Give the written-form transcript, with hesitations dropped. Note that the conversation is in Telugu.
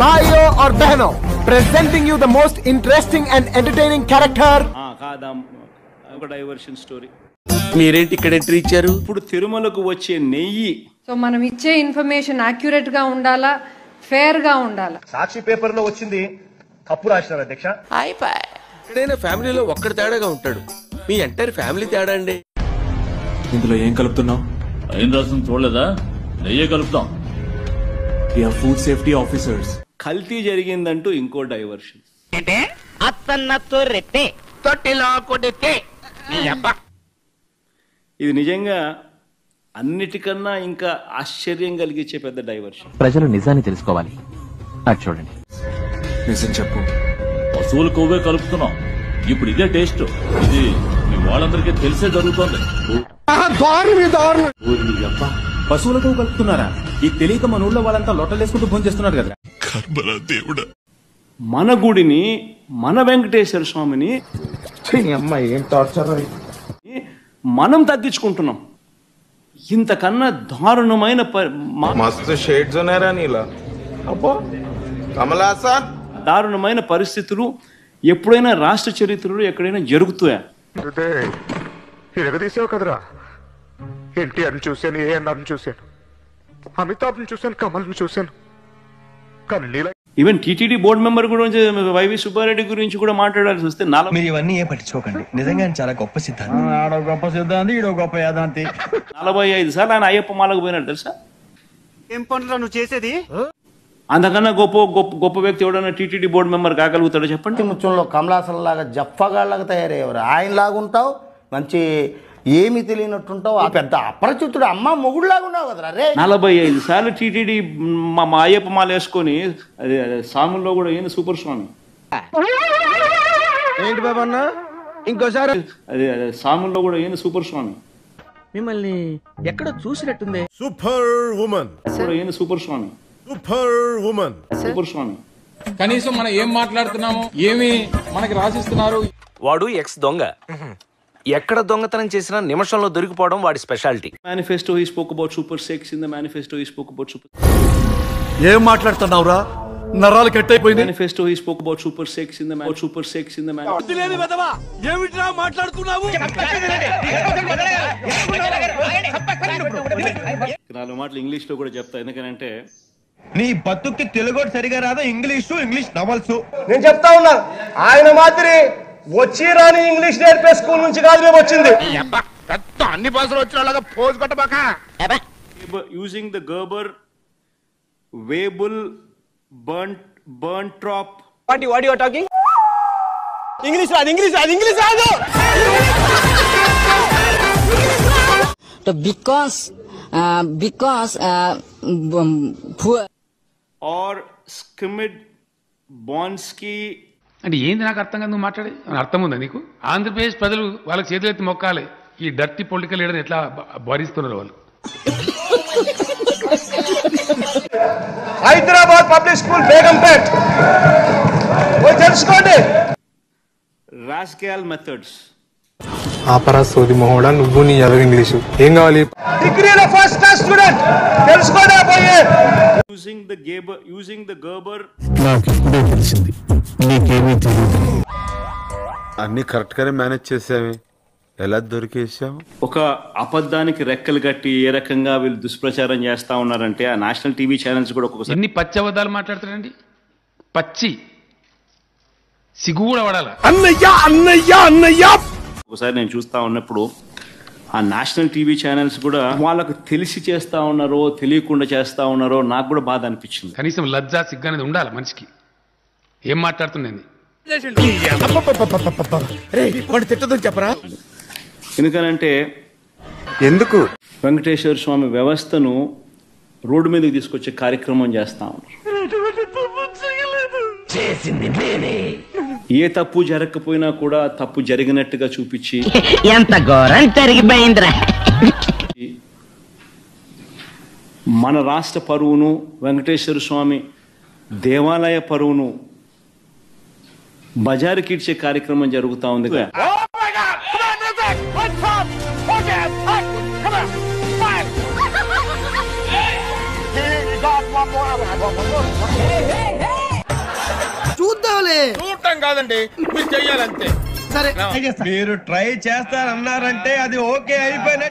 भाइयों और बहनों, presenting you the most interesting and entertaining character. కాదా ఒక డైవర్షన్ స్టోరీ. మీరేంటి ఇక్కడ ఎంట్రీ ఇచ్చారు? ఇప్పుడు తిరుమలకు వచ్చే నెయ్యి. సో మనం ఇచ్చే ఇన్ఫర్మేషన్ యాక్యురేట్ గా ఉండాలా, ఫేర్ గా ఉండాలా. సాక్షి పేపర్ లో వచ్చింది తప్పు రాసినారు అధ్యక్ష. ఎక్కడైనా ఫ్యామిలీలో ఒక్కడు తేడాగా ఉంటాడు, మీ ఎంటైర్ ఫ్యామిలీ తేడా అండి. ఇందులో ఏం కలుపుతున్నావు? ఏం రాస్తుంది చూడలేదా? నెయ్యే కలుపుతాం. Food safety officers. కల్తీ జరిగిందంటూ ఇంకో డైవర్షన్. ఇది నిజంగా అన్నిటికన్నా ఇంకా ఆశ్చర్యం కలిగించే పెద్ద డైవర్షన్. ప్రజలు నిజాన్ని తెలుసుకోవాలి. అది చూడండి. నిజం చెప్పు. పశువులు కొవ్వే కలుపుతున్నాం. ఇప్పుడు ఇదే టేస్ట్. ఇది మీ వాళ్ళందరికీ తెలిసే జరుగుతోంది. పశువులతో కలుపుతున్నారా? ఈ తెలియక మన ఊళ్ళో వాళ్ళంతా లొట్టలేసుకుంటూ భోజనం చేస్తున్నారు కదా. మన గుడిని, మన వెంకటేశ్వర స్వామిని మనం తగ్గించుకుంటున్నాం. ఇంతకన్నా దారుణమైన దారుణమైన పరిస్థితులు ఎప్పుడైనా రాష్ట్ర చరిత్రలో ఎక్కడైనా జరుగుతాయా? కదరా, ఎన్టీఆర్ని చూశాను, ఏఎన్ఆర్ని చూశాను, అమితాబ్ని చూశాను, కమల్ని చూశాను, కానీ ఈవెన్ టీటీడీ బోర్డు మెంబర్ గురించి, వైవి సుబ్బారెడ్డి గురించి కూడా మాట్లాడాల్సి వస్తే మీరు ఇవన్నీ ఏ పట్టించుకోకండి. నిజంగా చాలా గొప్ప సిద్ధాంతి. 45 సార్లు ఆయన అయ్యప్ప మాలకు పోయినాడు తెలుసా? ఏం పనులు నువ్వు చేసేది? అంతకన్నా గొప్ప వ్యక్తి ఎవడన్నా టీటీడీ బోర్డు మెంబర్ కాగలుగుతాడో చెప్పండి. ముచ్చంలో కమలాసన్ లాగా జఫ్ఫగాళ్ళగా తయారయ్యేవారు. ఆయన లాగుంటావు, మంచి ఏమి తెలియనట్టుంటావు, ఆ పెద్ద అపరిచితుడు అమ్మ మొగుడులాగా ఉన్నావు కదరా రే. 45 సార్లు టీటీడీ మా అయ్యప్ప మాల వేసుకొని స్వాముల్లో కూడా ఏంది సూపర్ స్వామి. ఏంటి బాబా అన్న ఇంకోసారి స్వాముల్లో కూడా ఏంది సూపర్ స్వామి. మిమ్మల్ని ఎక్కడో చూసినట్టుంది. Super women. ఏంది super swami. Super women. Super swami. కనీసం మనం ఏం మాట్లాడుతున్నాము, ఏమి మనకి రాసిస్తున్నారు. వాడు ఎక్స్ దొంగ. ఎక్కడ దొంగతనం చేసినా నిమిషంలో దొరికిపోవడం వాడి speciality. Manifesto he spoke about super sex. In the manifesto he spoke about super. ఏం మాట్లాడుతున్నావురా? నరాలు కట్ అయిపోయింది. Manifesto he spoke about super sex. In the super sex. In the ఏమిట్రా మాట్లాడుతున్నావు? 4 మాటలు ఇంగ్లీష్ లో కూడా చెప్తా. ఎందుకంటే నీ బతుక్కి తెలుగు సరిగా రాదా, ఇంగ్లీష్ నవల్స్. నేను చెప్తా ఉన్నా, ఆయన మాదిరి వచ్చి రాని ఇంగ్లీష్ నేర్పే స్కూల్ నుంచి కాదు మేము వచ్చింది. అన్ని భాషలు వచ్చిన పోజ్ కొట్టబాక. Using the gerber wable burn trap. What you are talking? English రాదు. because or skimmed bonsky. అంటే ఏంది నాకు అర్థం కాదు. నువ్వు మాట్లాడే అర్థం ఉందా నీకు? ఆంధ్రప్రదేశ్ ప్రజలు వాళ్ళకి చేతులెత్తి మొక్కాలి. ఈ డర్టీ పొలిటికల్ లీడర్ ఎట్లా భరిస్తున్నారు వాళ్ళు. హైదరాబాద్ పబ్లిక్ స్కూల్ బేగంపేట్ తెలుసుకోండి. రాస్కాల్ మెథడ్స్. ఆపరా సోది మొహోడా, నువ్వు నీ అవి ఇంగ్లీషు ఏం కావాలి? డిగ్రీలో ఫస్ట్ క్లాస్ స్టూడెంట్ తెలుసుకోండి. Using the gerber. నాకు ఇప్పుడే తెలిసింది, నీకేమీ తెలియదు. అన్ని కరెక్ట్ గానే మేనేజ్ చేసామే, ఎలా దొరికేసాము? ఒక అబద్ధానికి రెక్కలు కట్టి ఏ రకంగా వీళ్ళు దుష్ప్రచారం చేస్తా ఉన్నారంటే ఆ నేషనల్ టీవీ ఛానల్స్ కూడా ఒక్కొక్కసారి ఎన్ని పచ్చి అబద్ధాలు మాట్లాడతారండి. పచ్చి సిగ్గు కూడా పడాల. ఒకసారి నేను చూస్తా ఉన్నప్పుడు ఆ నేషనల్ టీవీ ఛానల్స్ కూడా వాళ్ళకు తెలిసి చేస్తా ఉన్నారో తెలియకుండా చేస్తా ఉన్నారో నాకు కూడా బాధ అనిపించింది. కనీసం లజ్జా సిగ్గు అనేది ఉండాలి మనిషికి. ఏం మాట్లాడుతుంది? చెప్పరా ఎందుకనంటే ఎందుకు వెంకటేశ్వర స్వామి వ్యవస్థను రోడ్డు మీదకి తీసుకొచ్చే కార్యక్రమం చేస్తా ఉన్నారు. ఏ తప్పు జరగకపోయినా కూడా తప్పు జరిగినట్టుగా చూపించి ఎంత ఘోరం జరిగిపోయిందిరా. మన రాష్ట్ర పరువును, వెంకటేశ్వర స్వామి దేవాలయ పరువును బజారుకి ఇచ్చే కార్యక్రమం జరుగుతూ ఉంది. He got one more. చూడటం కాదండి, మీరు చెయ్యాలంతే. మీరు ట్రై చేస్తారన్నారంటే అది ఓకే అయిపోయిన